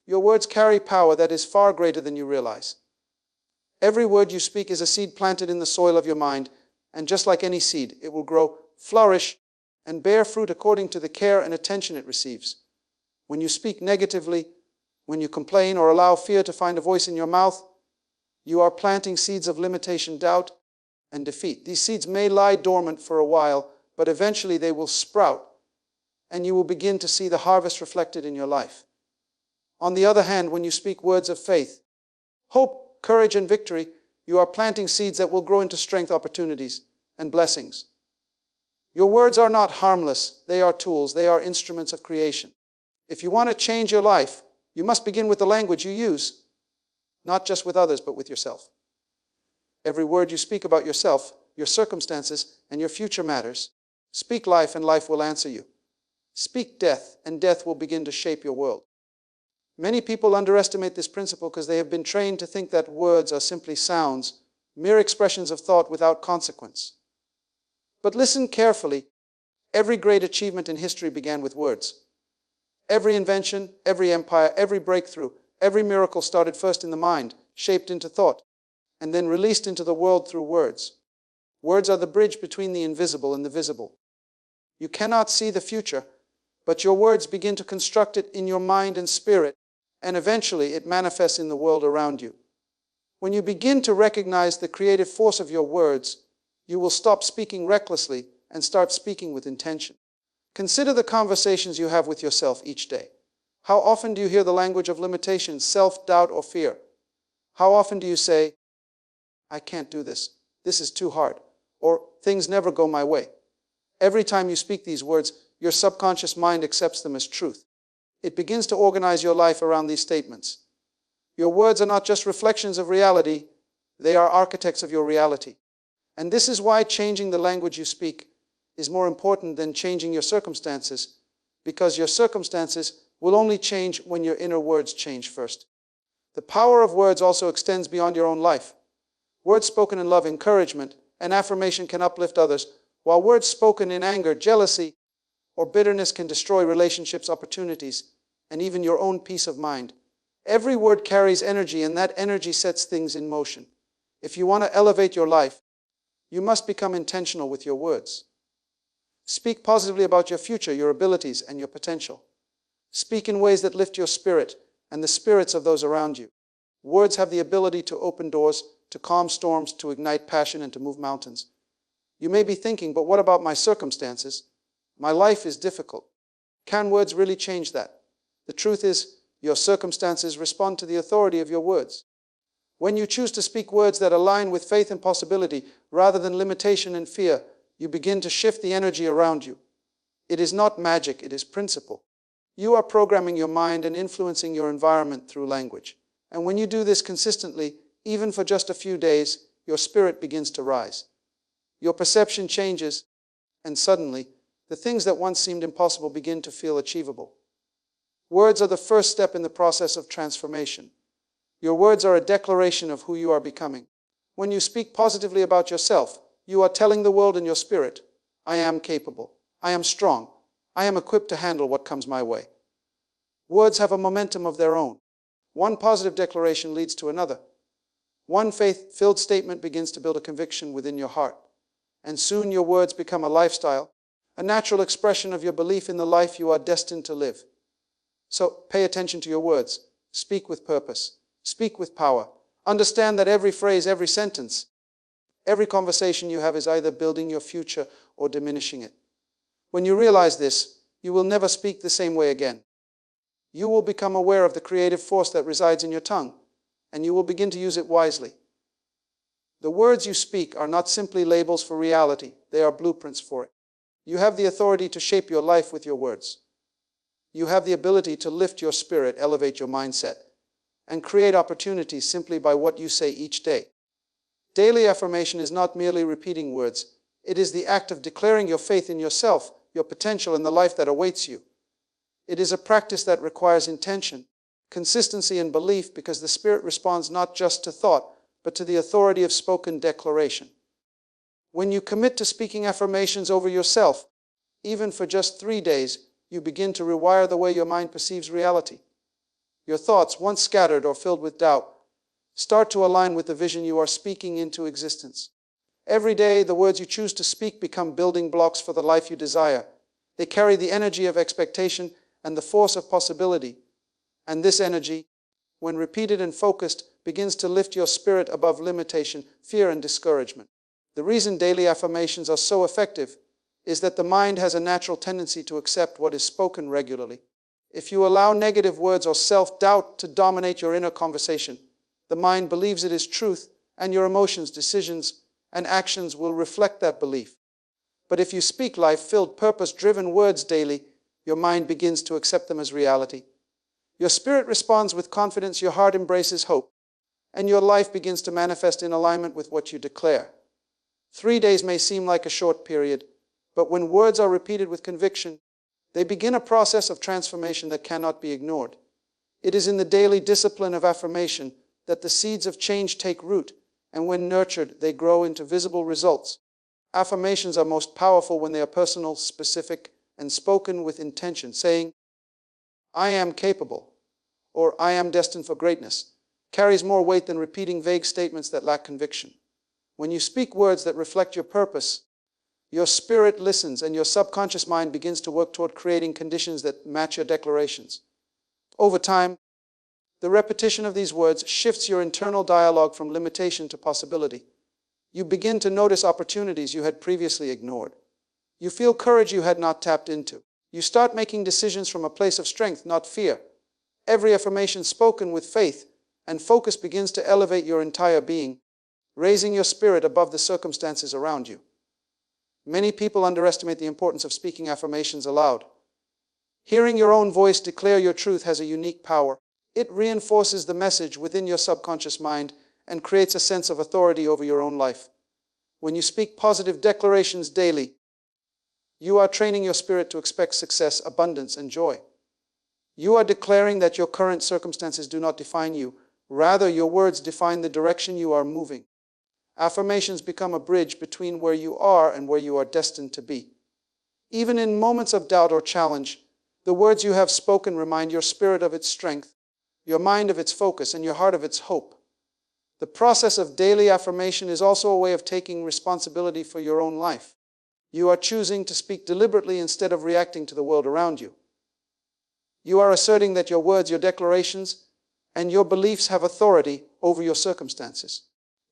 Your words carry power that is far greater than you realize. Every word you speak is a seed planted in the soil of your mind, and just like any seed, it will grow, flourish, and bear fruit according to the care and attention it receives. When you speak negatively, when you complain or allow fear to find a voice in your mouth, you are planting seeds of limitation, doubt, and defeat. These seeds may lie dormant for a while, but eventually they will sprout, and you will begin to see the harvest reflected in your life. On the other hand, when you speak words of faith, hope, courage, and victory, you are planting seeds that will grow into strength, opportunities, and blessings. Your words are not harmless. They are tools. They are instruments of creation. If you want to change your life, you must begin with the language you use, not just with others, but with yourself. Every word you speak about yourself, your circumstances, and your future matters. Speak life, and life will answer you. Speak death, and death will begin to shape your world. Many people underestimate this principle because they have been trained to think that words are simply sounds, mere expressions of thought without consequence. But listen carefully. Every great achievement in history began with words. Every invention, every empire, every breakthrough, every miracle started first in the mind, shaped into thought, and then released into the world through words. Words are the bridge between the invisible and the visible. You cannot see the future, but your words begin to construct it in your mind and spirit, and eventually it manifests in the world around you. When you begin to recognize the creative force of your words, you will stop speaking recklessly and start speaking with intention. Consider the conversations you have with yourself each day. How often do you hear the language of limitation, self-doubt, or fear? How often do you say, I can't do this, this is too hard, or things never go my way? Every time you speak these words, your subconscious mind accepts them as truth. It begins to organize your life around these statements. Your words are not just reflections of reality, they are architects of your reality. And this is why changing the language you speak is more important than changing your circumstances, because your circumstances will only change when your inner words change first. The power of words also extends beyond your own life. Words spoken in love, encouragement, and affirmation can uplift others, while words spoken in anger, jealousy, or bitterness can destroy relationships, opportunities, and even your own peace of mind. Every word carries energy, and that energy sets things in motion. If you want to elevate your life, you must become intentional with your words. Speak positively about your future, your abilities, and your potential. Speak in ways that lift your spirit and the spirits of those around you. Words have the ability to open doors, to calm storms, to ignite passion, and to move mountains. You may be thinking, but what about my circumstances? My life is difficult. Can words really change that? The truth is, your circumstances respond to the authority of your words. When you choose to speak words that align with faith and possibility, rather than limitation and fear, you begin to shift the energy around you. It is not magic, it is principle. You are programming your mind and influencing your environment through language. And when you do this consistently, even for just a few days, your spirit begins to rise. Your perception changes, and suddenly, the things that once seemed impossible begin to feel achievable. Words are the first step in the process of transformation. Your words are a declaration of who you are becoming. When you speak positively about yourself, you are telling the world and your spirit, I am capable, I am strong, I am equipped to handle what comes my way. Words have a momentum of their own. One positive declaration leads to another. One faith-filled statement begins to build a conviction within your heart. And soon your words become a lifestyle, a natural expression of your belief in the life you are destined to live. So pay attention to your words. Speak with purpose. Speak with power. Understand that every phrase, every sentence, every conversation you have is either building your future or diminishing it. When you realize this, you will never speak the same way again. You will become aware of the creative force that resides in your tongue, and you will begin to use it wisely. The words you speak are not simply labels for reality, they are blueprints for it. You have the authority to shape your life with your words. You have the ability to lift your spirit, elevate your mindset, and create opportunities simply by what you say each day. Daily affirmation is not merely repeating words. It is the act of declaring your faith in yourself, your potential, and the life that awaits you. It is a practice that requires intention, consistency, and belief, because the spirit responds not just to thought, but to the authority of spoken declaration. When you commit to speaking affirmations over yourself, even for just 3 days, you begin to rewire the way your mind perceives reality. Your thoughts, once scattered or filled with doubt, start to align with the vision you are speaking into existence. Every day, the words you choose to speak become building blocks for the life you desire. They carry the energy of expectation and the force of possibility. And this energy, when repeated and focused, begins to lift your spirit above limitation, fear, and discouragement. The reason daily affirmations are so effective is that the mind has a natural tendency to accept what is spoken regularly. If you allow negative words or self-doubt to dominate your inner conversation, the mind believes it is truth, and your emotions, decisions, and actions will reflect that belief. But if you speak life-filled, purpose-driven words daily, your mind begins to accept them as reality. Your spirit responds with confidence, your heart embraces hope, and your life begins to manifest in alignment with what you declare. 3 days may seem like a short period, but when words are repeated with conviction, they begin a process of transformation that cannot be ignored. It is in the daily discipline of affirmation that the seeds of change take root, and when nurtured, they grow into visible results. Affirmations are most powerful when they are personal, specific, and spoken with intention, saying, "I am capable," or "I am destined for greatness," carries more weight than repeating vague statements that lack conviction. When you speak words that reflect your purpose, your spirit listens and your subconscious mind begins to work toward creating conditions that match your declarations. Over time, the repetition of these words shifts your internal dialogue from limitation to possibility. You begin to notice opportunities you had previously ignored. You feel courage you had not tapped into. You start making decisions from a place of strength, not fear. Every affirmation spoken with faith and focus begins to elevate your entire being, raising your spirit above the circumstances around you. Many people underestimate the importance of speaking affirmations aloud. Hearing your own voice declare your truth has a unique power. It reinforces the message within your subconscious mind and creates a sense of authority over your own life. When you speak positive declarations daily, you are training your spirit to expect success, abundance, and joy. You are declaring that your current circumstances do not define you. Rather, your words define the direction you are moving. Affirmations become a bridge between where you are and where you are destined to be. Even in moments of doubt or challenge, the words you have spoken remind your spirit of its strength, your mind of its focus, and your heart of its hope. The process of daily affirmation is also a way of taking responsibility for your own life. You are choosing to speak deliberately instead of reacting to the world around you. You are asserting that your words, your declarations, and your beliefs have authority over your circumstances.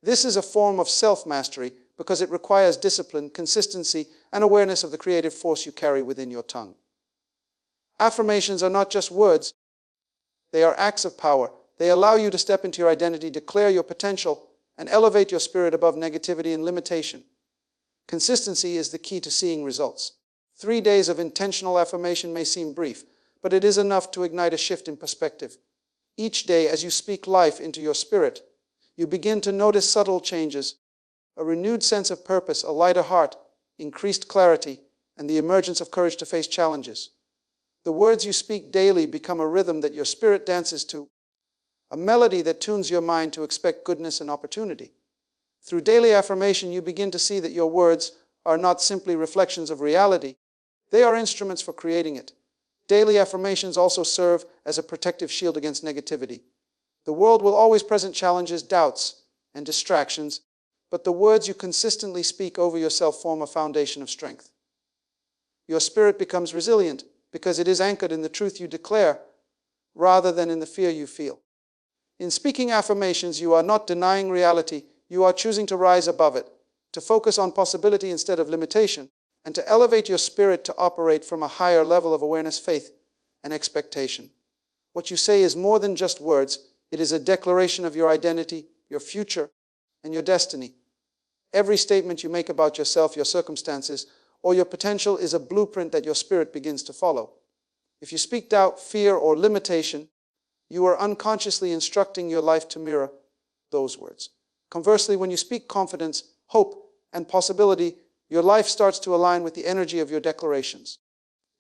This is a form of self-mastery because it requires discipline, consistency, and awareness of the creative force you carry within your tongue. Affirmations are not just words. They are acts of power. They allow you to step into your identity, declare your potential, and elevate your spirit above negativity and limitation. Consistency is the key to seeing results. 3 days of intentional affirmation may seem brief, but it is enough to ignite a shift in perspective. Each day, as you speak life into your spirit, you begin to notice subtle changes, a renewed sense of purpose, a lighter heart, increased clarity, and the emergence of courage to face challenges. The words you speak daily become a rhythm that your spirit dances to, a melody that tunes your mind to expect goodness and opportunity. Through daily affirmation, you begin to see that your words are not simply reflections of reality. They are instruments for creating it. Daily affirmations also serve as a protective shield against negativity. The world will always present challenges, doubts, and distractions, but the words you consistently speak over yourself form a foundation of strength. Your spirit becomes resilient because it is anchored in the truth you declare rather than in the fear you feel. In speaking affirmations, you are not denying reality. You are choosing to rise above it, to focus on possibility instead of limitation, and to elevate your spirit to operate from a higher level of awareness, faith, and expectation. What you say is more than just words. It is a declaration of your identity, your future, and your destiny. Every statement you make about yourself, your circumstances, or your potential is a blueprint that your spirit begins to follow. If you speak doubt, fear, or limitation, you are unconsciously instructing your life to mirror those words. Conversely, when you speak confidence, hope, and possibility, your life starts to align with the energy of your declarations.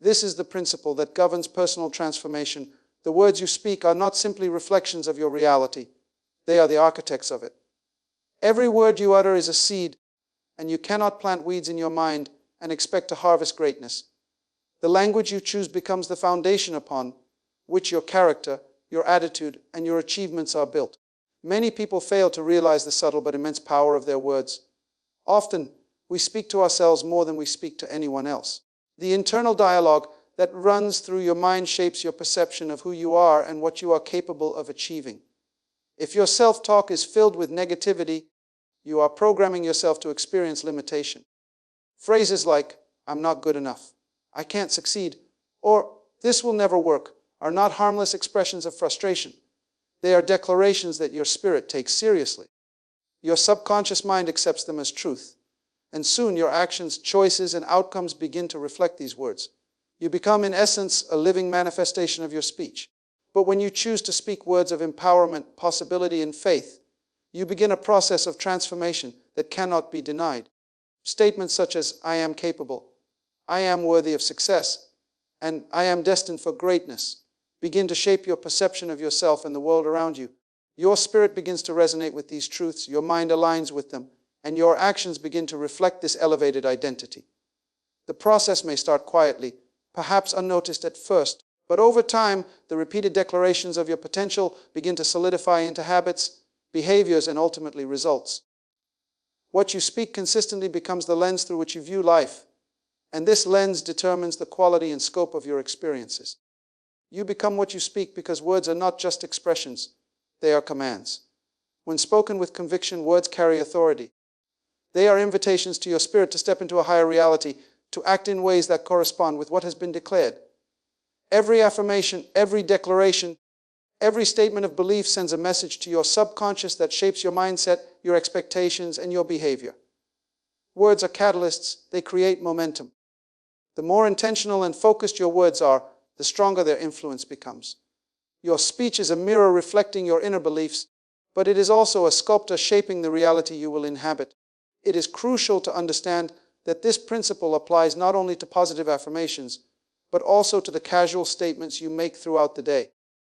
This is the principle that governs personal transformation. The words you speak are not simply reflections of your reality. They are the architects of it. Every word you utter is a seed, and you cannot plant weeds in your mind and expect to harvest greatness. The language you choose becomes the foundation upon which your character, your attitude, and your achievements are built. Many people fail to realize the subtle but immense power of their words. Often, we speak to ourselves more than we speak to anyone else. The internal dialogue that runs through your mind shapes your perception of who you are and what you are capable of achieving. If your self-talk is filled with negativity, you are programming yourself to experience limitation. Phrases like, "I'm not good enough," "I can't succeed," or "this will never work," are not harmless expressions of frustration. They are declarations that your spirit takes seriously. Your subconscious mind accepts them as truth, and soon your actions, choices, and outcomes begin to reflect these words. You become, in essence, a living manifestation of your speech. But when you choose to speak words of empowerment, possibility, and faith, you begin a process of transformation that cannot be denied. Statements such as, "I am capable," "I am worthy of success," and "I am destined for greatness" begin to shape your perception of yourself and the world around you. Your spirit begins to resonate with these truths, your mind aligns with them, and your actions begin to reflect this elevated identity. The process may start quietly, perhaps unnoticed at first, but over time, the repeated declarations of your potential begin to solidify into habits, behaviors, and ultimately results. What you speak consistently becomes the lens through which you view life, and this lens determines the quality and scope of your experiences. You become what you speak because words are not just expressions, they are commands. When spoken with conviction, words carry authority. They are invitations to your spirit to step into a higher reality, to act in ways that correspond with what has been declared. Every affirmation, every declaration, every statement of belief sends a message to your subconscious that shapes your mindset, your expectations, and your behavior. Words are catalysts, they create momentum. The more intentional and focused your words are, the stronger their influence becomes. Your speech is a mirror reflecting your inner beliefs, but it is also a sculptor shaping the reality you will inhabit. It is crucial to understand that this principle applies not only to positive affirmations, but also to the casual statements you make throughout the day.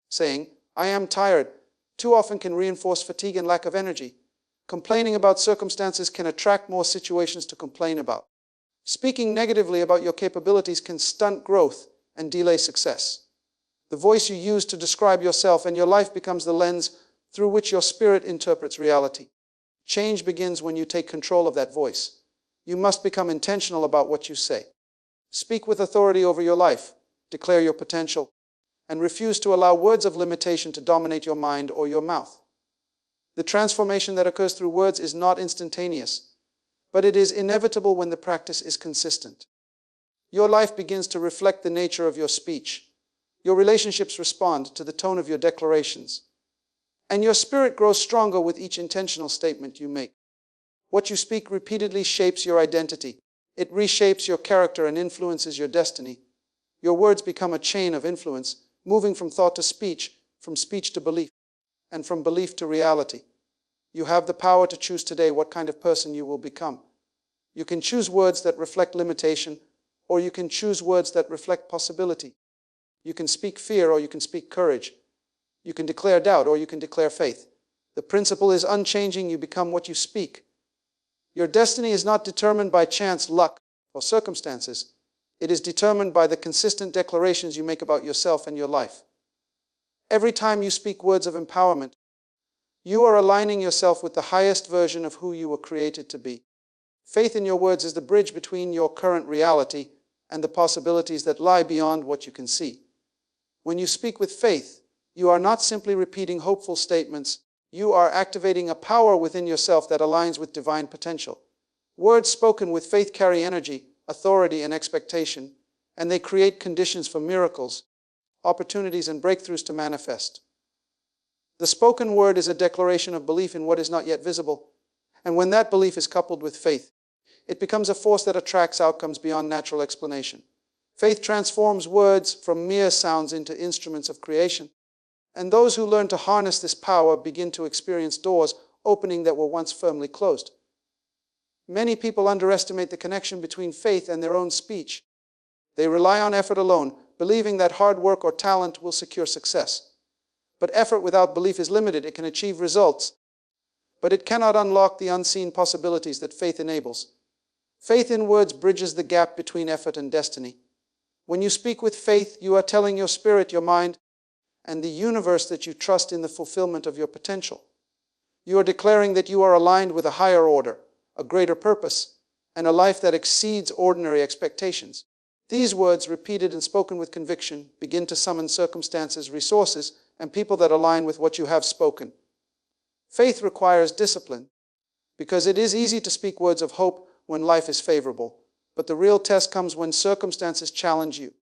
Saying, "I am tired," too often can reinforce fatigue and lack of energy. Complaining about circumstances can attract more situations to complain about. Speaking negatively about your capabilities can stunt growth and delay success. The voice you use to describe yourself and your life becomes the lens through which your spirit interprets reality. Change begins when you take control of that voice. You must become intentional about what you say. Speak with authority over your life, declare your potential, and refuse to allow words of limitation to dominate your mind or your mouth. The transformation that occurs through words is not instantaneous, but it is inevitable when the practice is consistent. Your life begins to reflect the nature of your speech. Your relationships respond to the tone of your declarations. And your spirit grows stronger with each intentional statement you make. What you speak repeatedly shapes your identity. It reshapes your character and influences your destiny. Your words become a chain of influence, moving from thought to speech, from speech to belief, and from belief to reality. You have the power to choose today what kind of person you will become. You can choose words that reflect limitation, or you can choose words that reflect possibility. You can speak fear, or you can speak courage. You can declare doubt, or you can declare faith. The principle is unchanging. You become what you speak. Your destiny is not determined by chance, luck, or circumstances. It is determined by the consistent declarations you make about yourself and your life. Every time you speak words of empowerment, you are aligning yourself with the highest version of who you were created to be. Faith in your words is the bridge between your current reality and the possibilities that lie beyond what you can see. When you speak with faith, you are not simply repeating hopeful statements. You are activating a power within yourself that aligns with divine potential. Words spoken with faith carry energy, authority, and expectation, and they create conditions for miracles, opportunities, and breakthroughs to manifest. The spoken word is a declaration of belief in what is not yet visible, and when that belief is coupled with faith, it becomes a force that attracts outcomes beyond natural explanation. Faith transforms words from mere sounds into instruments of creation, and those who learn to harness this power begin to experience doors opening that were once firmly closed. Many people underestimate the connection between faith and their own speech. They rely on effort alone, believing that hard work or talent will secure success. But effort without belief is limited. It can achieve results, but it cannot unlock the unseen possibilities that faith enables. Faith in words bridges the gap between effort and destiny. When you speak with faith, you are telling your spirit, your mind, and the universe that you trust in the fulfillment of your potential. You are declaring that you are aligned with a higher order, a greater purpose, and a life that exceeds ordinary expectations. These words, repeated and spoken with conviction, begin to summon circumstances, resources, and people that align with what you have spoken. Faith requires discipline, because it is easy to speak words of hope when life is favorable, but the real test comes when circumstances challenge you.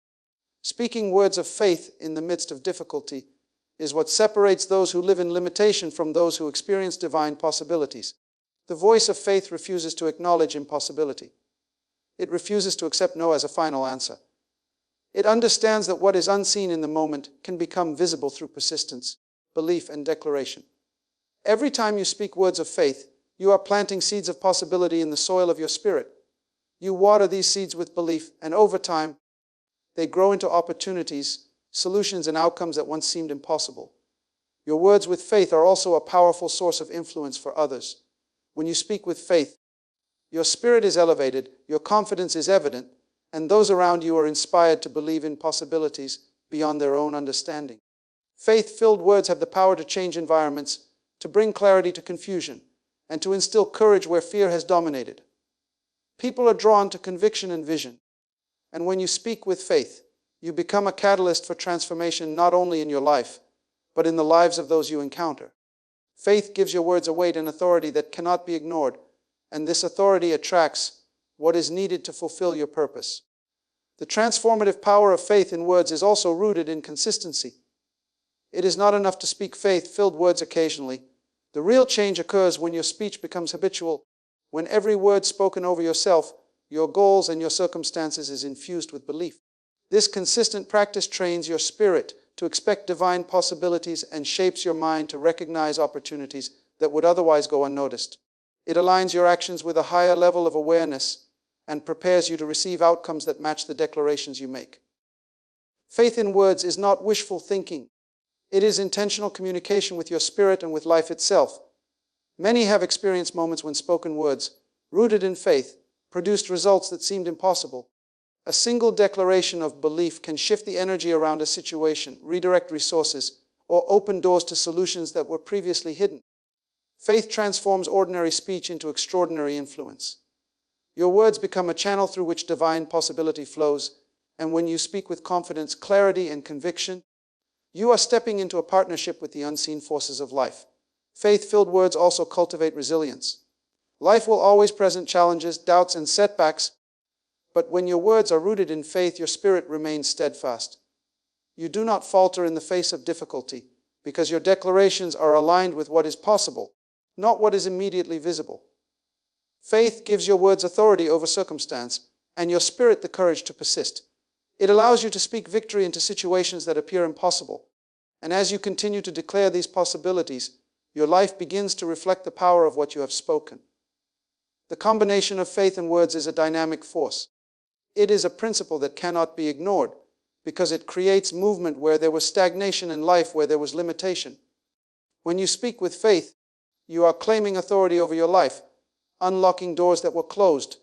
Speaking words of faith in the midst of difficulty is what separates those who live in limitation from those who experience divine possibilities. The voice of faith refuses to acknowledge impossibility. It refuses to accept no as a final answer. It understands that what is unseen in the moment can become visible through persistence, belief, and declaration. Every time you speak words of faith, you are planting seeds of possibility in the soil of your spirit. You water these seeds with belief, and over time, they grow into opportunities, solutions, and outcomes that once seemed impossible. Your words with faith are also a powerful source of influence for others. When you speak with faith, your spirit is elevated, your confidence is evident, and those around you are inspired to believe in possibilities beyond their own understanding. Faith-filled words have the power to change environments, to bring clarity to confusion, and to instill courage where fear has dominated. People are drawn to conviction and vision, and when you speak with faith, you become a catalyst for transformation not only in your life, but in the lives of those you encounter. Faith gives your words a weight and authority that cannot be ignored, and this authority attracts what is needed to fulfill your purpose. The transformative power of faith in words is also rooted in consistency. It is not enough to speak faith-filled words occasionally. The real change occurs when your speech becomes habitual, when every word spoken over yourself, your goals, and your circumstances is infused with belief. This consistent practice trains your spirit to expect divine possibilities and shapes your mind to recognize opportunities that would otherwise go unnoticed. It aligns your actions with a higher level of awareness and prepares you to receive outcomes that match the declarations you make. Faith in words is not wishful thinking. It is intentional communication with your spirit and with life itself. Many have experienced moments when spoken words, rooted in faith, produced results that seemed impossible. A single declaration of belief can shift the energy around a situation, redirect resources, or open doors to solutions that were previously hidden. Faith transforms ordinary speech into extraordinary influence. Your words become a channel through which divine possibility flows, and when you speak with confidence, clarity, and conviction, you are stepping into a partnership with the unseen forces of life. Faith-filled words also cultivate resilience. Life will always present challenges, doubts, and setbacks, but when your words are rooted in faith, your spirit remains steadfast. You do not falter in the face of difficulty, because your declarations are aligned with what is possible, not what is immediately visible. Faith gives your words authority over circumstance, and your spirit the courage to persist. It allows you to speak victory into situations that appear impossible. And as you continue to declare these possibilities, your life begins to reflect the power of what you have spoken. The combination of faith and words is a dynamic force. It is a principle that cannot be ignored, because it creates movement where there was stagnation and life where there was limitation. When you speak with faith, you are claiming authority over your life, unlocking doors that were closed,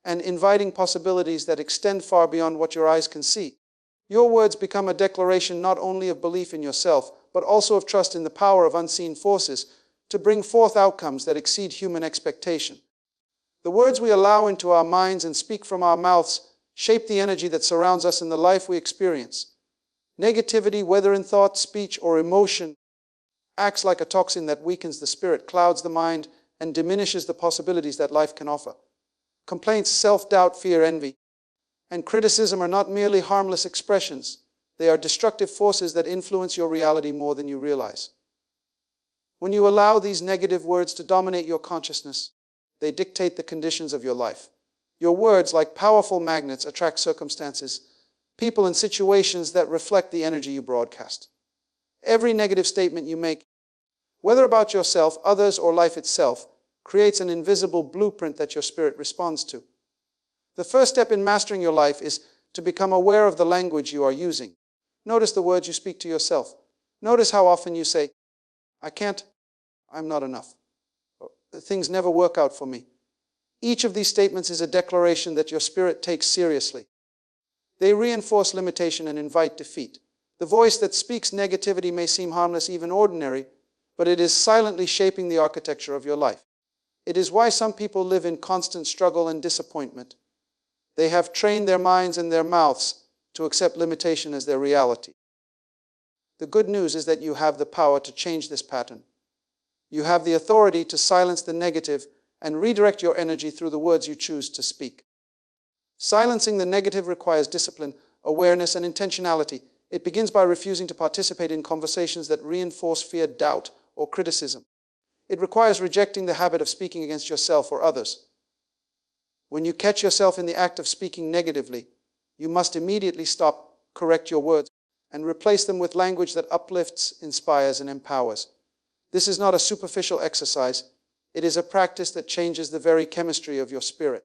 and inviting possibilities that extend far beyond what your eyes can see. Your words become a declaration not only of belief in yourself, but also of trust in the power of unseen forces to bring forth outcomes that exceed human expectation. The words we allow into our minds and speak from our mouths shape the energy that surrounds us in the life we experience. Negativity, whether in thought, speech, or emotion, acts like a toxin that weakens the spirit, clouds the mind, and diminishes the possibilities that life can offer. Complaints, self-doubt, fear, envy, and criticism are not merely harmless expressions. They are destructive forces that influence your reality more than you realize. When you allow these negative words to dominate your consciousness, they dictate the conditions of your life. Your words, like powerful magnets, attract circumstances, people, and situations that reflect the energy you broadcast. Every negative statement you make, whether about yourself, others, or life itself, creates an invisible blueprint that your spirit responds to. The first step in mastering your life is to become aware of the language you are using. Notice the words you speak to yourself. Notice how often you say, "I can't," "I'm not enough," or "things never work out for me." Each of these statements is a declaration that your spirit takes seriously. They reinforce limitation and invite defeat. The voice that speaks negativity may seem harmless, even ordinary, but it is silently shaping the architecture of your life. It is why some people live in constant struggle and disappointment. They have trained their minds and their mouths to accept limitation as their reality. The good news is that you have the power to change this pattern. You have the authority to silence the negative and redirect your energy through the words you choose to speak. Silencing the negative requires discipline, awareness, and intentionality. It begins by refusing to participate in conversations that reinforce fear, doubt, or criticism. It requires rejecting the habit of speaking against yourself or others. When you catch yourself in the act of speaking negatively, you must immediately stop, correct your words, and replace them with language that uplifts, inspires, and empowers. This is not a superficial exercise. It is a practice that changes the very chemistry of your spirit.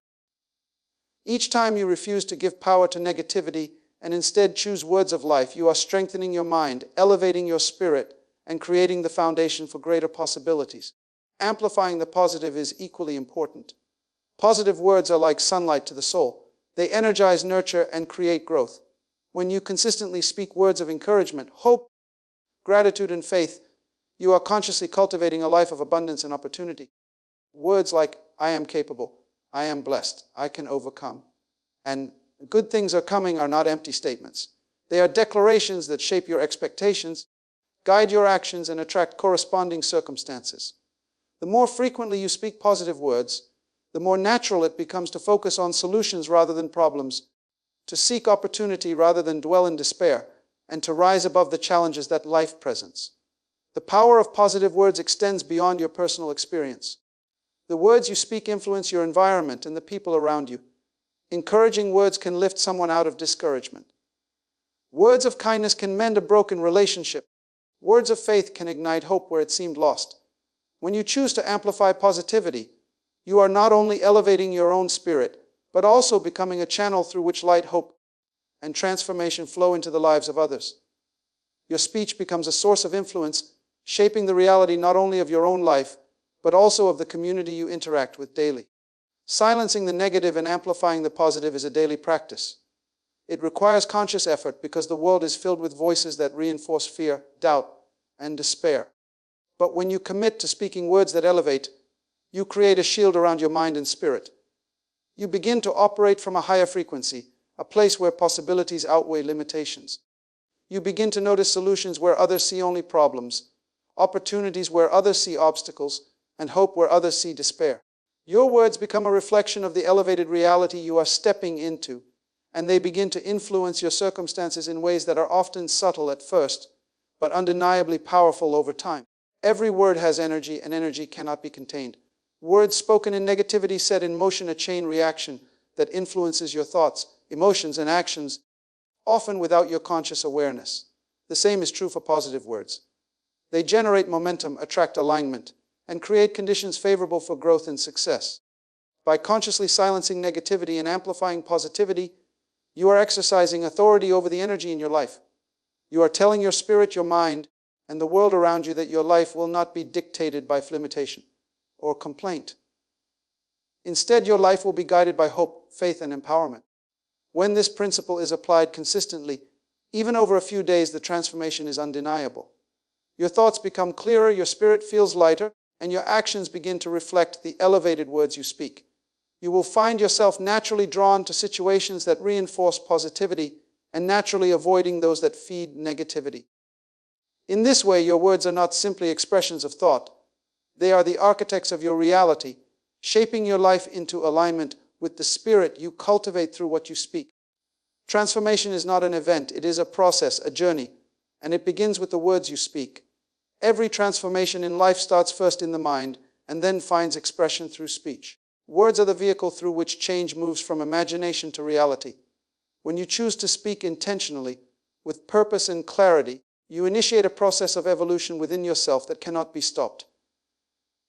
Each time you refuse to give power to negativity and instead choose words of life, you are strengthening your mind, elevating your spirit, and creating the foundation for greater possibilities. Amplifying the positive is equally important. Positive words are like sunlight to the soul. They energize, nurture, and create growth. When you consistently speak words of encouragement, hope, gratitude, and faith, you are consciously cultivating a life of abundance and opportunity. Words like, I am capable, I am blessed, I can overcome, and good things are coming are not empty statements. They are declarations that shape your expectations, guide your actions, and attract corresponding circumstances. The more frequently you speak positive words, the more natural it becomes to focus on solutions rather than problems, to seek opportunity rather than dwell in despair, and to rise above the challenges that life presents. The power of positive words extends beyond your personal experience. The words you speak influence your environment and the people around you. Encouraging words can lift someone out of discouragement. Words of kindness can mend a broken relationship. Words of faith can ignite hope where it seemed lost. When you choose to amplify positivity, you are not only elevating your own spirit, but also becoming a channel through which light, hope, and transformation flow into the lives of others. Your speech becomes a source of influence, shaping the reality not only of your own life, but also of the community you interact with daily. Silencing the negative and amplifying the positive is a daily practice. It requires conscious effort because the world is filled with voices that reinforce fear, doubt, and despair. But when you commit to speaking words that elevate, you create a shield around your mind and spirit. You begin to operate from a higher frequency, a place where possibilities outweigh limitations. You begin to notice solutions where others see only problems, opportunities where others see obstacles, and hope where others see despair. Your words become a reflection of the elevated reality you are stepping into, and they begin to influence your circumstances in ways that are often subtle at first, but undeniably powerful over time. Every word has energy, and energy cannot be contained. Words spoken in negativity set in motion a chain reaction that influences your thoughts, emotions, and actions, often without your conscious awareness. The same is true for positive words. They generate momentum, attract alignment, and create conditions favorable for growth and success. By consciously silencing negativity and amplifying positivity, you are exercising authority over the energy in your life. You are telling your spirit, your mind, and the world around you that your life will not be dictated by limitation or complaint. Instead, your life will be guided by hope, faith, and empowerment. When this principle is applied consistently, even over a few days, the transformation is undeniable. Your thoughts become clearer, your spirit feels lighter, and your actions begin to reflect the elevated words you speak. You will find yourself naturally drawn to situations that reinforce positivity and naturally avoiding those that feed negativity. In this way, your words are not simply expressions of thought. They are the architects of your reality, shaping your life into alignment with the spirit you cultivate through what you speak. Transformation is not an event, it is a process, a journey, and it begins with the words you speak. Every transformation in life starts first in the mind and then finds expression through speech. Words are the vehicle through which change moves from imagination to reality. When you choose to speak intentionally, with purpose and clarity, you initiate a process of evolution within yourself that cannot be stopped.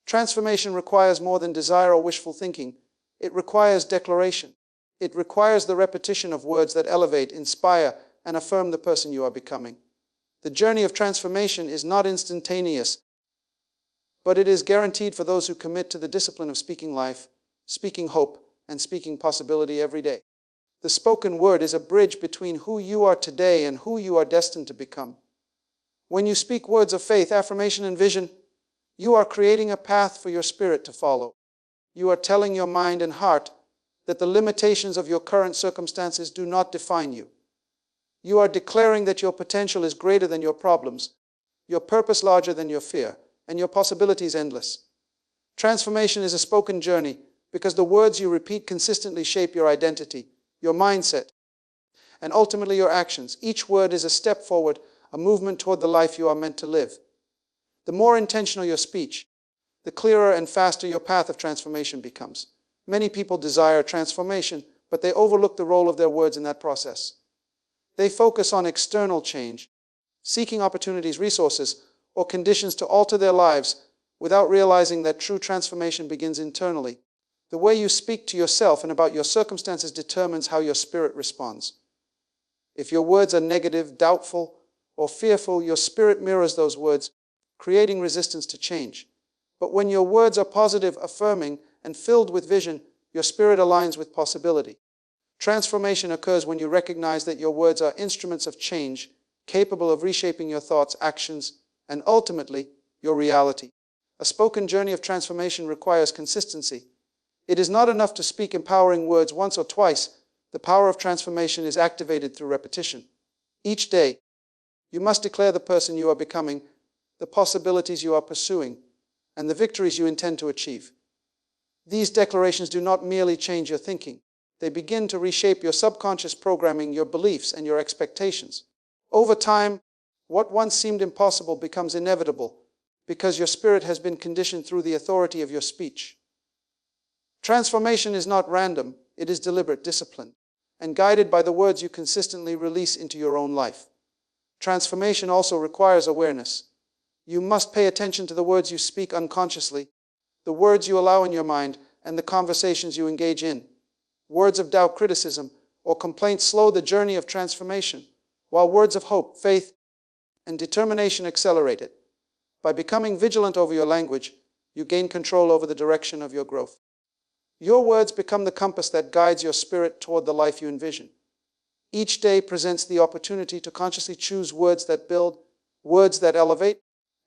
Transformation requires more than desire or wishful thinking. It requires declaration. It requires the repetition of words that elevate, inspire, and affirm the person you are becoming. The journey of transformation is not instantaneous, but it is guaranteed for those who commit to the discipline of speaking life, speaking hope, and speaking possibility every day. The spoken word is a bridge between who you are today and who you are destined to become. When you speak words of faith, affirmation, and vision, you are creating a path for your spirit to follow. You are telling your mind and heart that the limitations of your current circumstances do not define you. You are declaring that your potential is greater than your problems, your purpose larger than your fear, and your possibilities endless. Transformation is a spoken journey because the words you repeat consistently shape your identity, your mindset, and ultimately your actions. Each word is a step forward, a movement toward the life you are meant to live. The more intentional your speech, the clearer and faster your path of transformation becomes. Many people desire transformation, but they overlook the role of their words in that process. They focus on external change, seeking opportunities, resources, or conditions to alter their lives without realizing that true transformation begins internally. The way you speak to yourself and about your circumstances determines how your spirit responds. If your words are negative, doubtful, or fearful, your spirit mirrors those words, creating resistance to change. But when your words are positive, affirming, and filled with vision, your spirit aligns with possibility. Transformation occurs when you recognize that your words are instruments of change, capable of reshaping your thoughts, actions, and ultimately, your reality. A spoken journey of transformation requires consistency. It is not enough to speak empowering words once or twice. The power of transformation is activated through repetition. Each day, you must declare the person you are becoming, the possibilities you are pursuing, and the victories you intend to achieve. These declarations do not merely change your thinking. They begin to reshape your subconscious programming, your beliefs, and your expectations. Over time, what once seemed impossible becomes inevitable because your spirit has been conditioned through the authority of your speech. Transformation is not random, it is deliberate, disciplined, and guided by the words you consistently release into your own life. Transformation also requires awareness. You must pay attention to the words you speak unconsciously, the words you allow in your mind, and the conversations you engage in. Words of doubt, criticism, or complaint slow the journey of transformation, while words of hope, faith, and determination accelerate it. By becoming vigilant over your language, you gain control over the direction of your growth. Your words become the compass that guides your spirit toward the life you envision. Each day presents the opportunity to consciously choose words that build, words that elevate,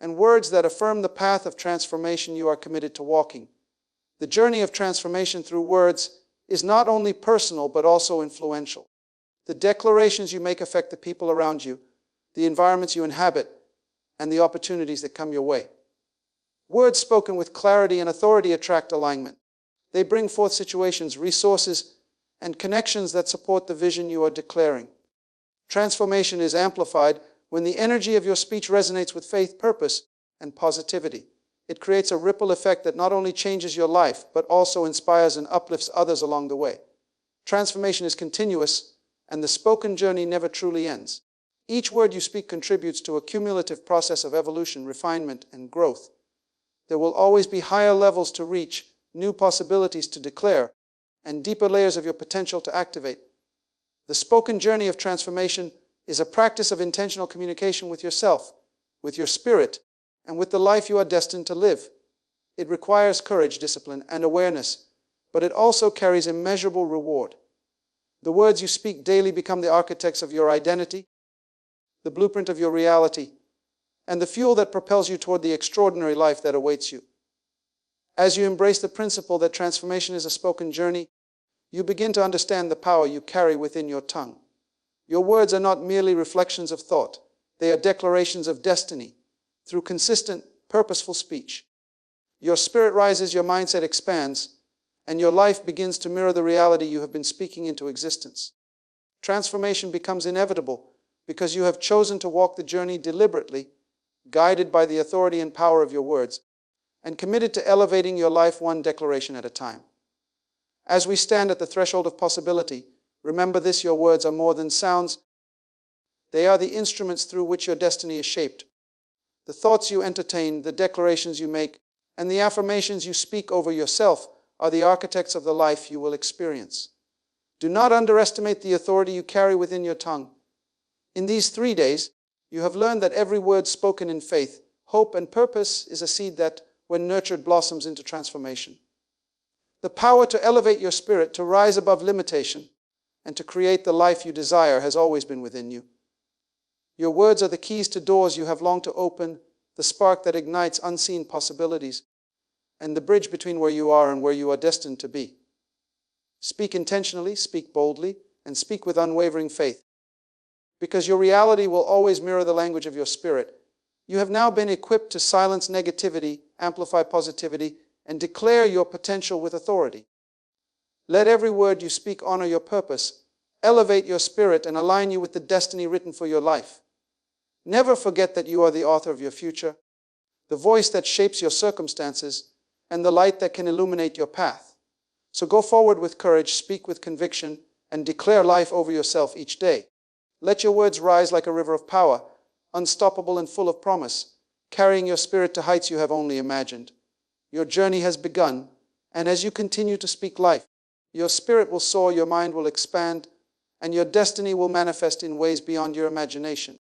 and words that affirm the path of transformation you are committed to walking. The journey of transformation through words is not only personal but also influential. The declarations you make affect the people around you, the environments you inhabit, and the opportunities that come your way. Words spoken with clarity and authority attract alignment. They bring forth situations, resources, and connections that support the vision you are declaring. Transformation is amplified when the energy of your speech resonates with faith, purpose, and positivity. It creates a ripple effect that not only changes your life, but also inspires and uplifts others along the way. Transformation is continuous, and the spoken journey never truly ends. Each word you speak contributes to a cumulative process of evolution, refinement, and growth. There will always be higher levels to reach, new possibilities to declare, and deeper layers of your potential to activate. The spoken journey of transformation is a practice of intentional communication with yourself, with your spirit, and with the life you are destined to live. It requires courage, discipline, and awareness, but it also carries immeasurable reward. The words you speak daily become the architects of your identity, the blueprint of your reality, and the fuel that propels you toward the extraordinary life that awaits you. As you embrace the principle that transformation is a spoken journey, you begin to understand the power you carry within your tongue. Your words are not merely reflections of thought, they are declarations of destiny. Through consistent, purposeful speech, your spirit rises, your mindset expands, and your life begins to mirror the reality you have been speaking into existence. Transformation becomes inevitable because you have chosen to walk the journey deliberately, guided by the authority and power of your words, and committed to elevating your life one declaration at a time. As we stand at the threshold of possibility, remember this: your words are more than sounds. They are the instruments through which your destiny is shaped. The thoughts you entertain, the declarations you make, and the affirmations you speak over yourself are the architects of the life you will experience. Do not underestimate the authority you carry within your tongue. In these 3 days, you have learned that every word spoken in faith, hope, and purpose is a seed that, when nurtured, blossoms into transformation. The power to elevate your spirit, to rise above limitation, and to create the life you desire has always been within you. Your words are the keys to doors you have longed to open, the spark that ignites unseen possibilities, and the bridge between where you are and where you are destined to be. Speak intentionally, speak boldly, and speak with unwavering faith. Because your reality will always mirror the language of your spirit, you have now been equipped to silence negativity, amplify positivity, and declare your potential with authority. Let every word you speak honor your purpose, elevate your spirit, and align you with the destiny written for your life. Never forget that you are the author of your future, the voice that shapes your circumstances, and the light that can illuminate your path. So go forward with courage, speak with conviction, and declare life over yourself each day. Let your words rise like a river of power, unstoppable and full of promise, carrying your spirit to heights you have only imagined. Your journey has begun, and as you continue to speak life, your spirit will soar, your mind will expand, and your destiny will manifest in ways beyond your imagination.